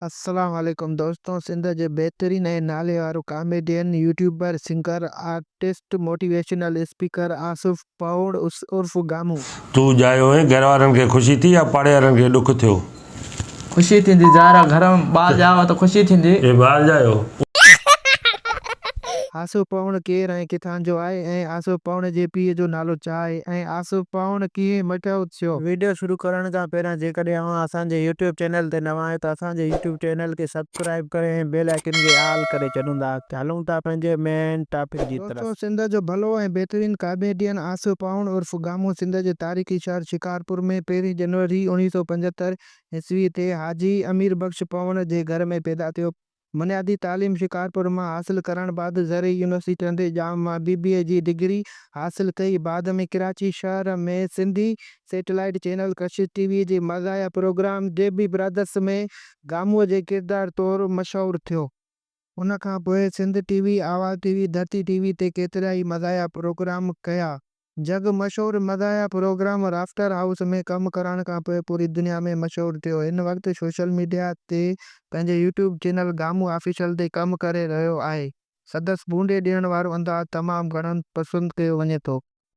अस्सलाम वालेकुम दोस्तों। सिंध जे बहितरीन ऐं नाले वारो comedian, YouTuber, singer, artist, motivational speaker Asif Paud उर्फ गामू। तू जायो है घर वारनि खे ख़ुशी थी या पाड़े वारनि खे ॾुख थियो? खुशी थींदी ज़ाहिर आहे, घर में ॿार ॼाओ त खुशी थींदी। हे ॿाहिरि जायो। आसिफ पौड़ केरु ऐं किथां जो आहे ऐं आसिफ पौड़ जे पीउ जो नालो छा आहे ऐं आसिफ पौड़ कीअं मशहूरु थियो? वीडियो शुरू करण खां पहिरियां जेकॾहिं अव्हां असांजे यूट्यूब चैनल ते नवां आहियो त असांजे यूट्यूब चैनल खे सब्सक्राइब करे ऐं बेल आइकन खे ऑल करे छॾींदा। हलूं था पंहिंजे मेन टॉपिक जी तरफ़। दोस्तों, सिंध जो भलो ऐं बहितरीन कॉमेडियन आसिफ पौड़ उर्फ गामू सिंध जे तारीख़ी शहर शिकारपुर में 1 जनवरी 1975 ईस्वी ते हाजी अमीर बख्श पौड़ जे घर में पैदा थियो। बुनियादी तालीम शिकारपुर में हासिल करण बाद ज़री यूनिवर्सिटी अंजाम मां BBA जी डिग्री हासिल कई। बाद में कराची शहर में सिंधी सैटेलाइट चैनल कशिश टीवी जे मज़ाहिया प्रोग्राम डेबी ब्रदर्स में गामूअ जे किरदार तौरु मशहूरु थियो। उन खां पोइ सिंध टीवी, आवाज़ टीवी, धरती टीवी ते केतिरा ई मज़ाहिया प्रोग्राम कया। जग मशहूरु मज़ाहिया प्रोग्राम राफ्टर हाउस में कमु करण खां पोइ पूरी दुनिया में मशहूरु थियो। हिन वक़्तु सोशल मीडिया ते पंहिंजे यूट्यूब चैनल गामू ऑफिशियल ते कमु करे रहियो आहे। संदसि बूंडे ॾियण वारो अंदाज़ तमामु घणनि पसंदि कयो वञे थो।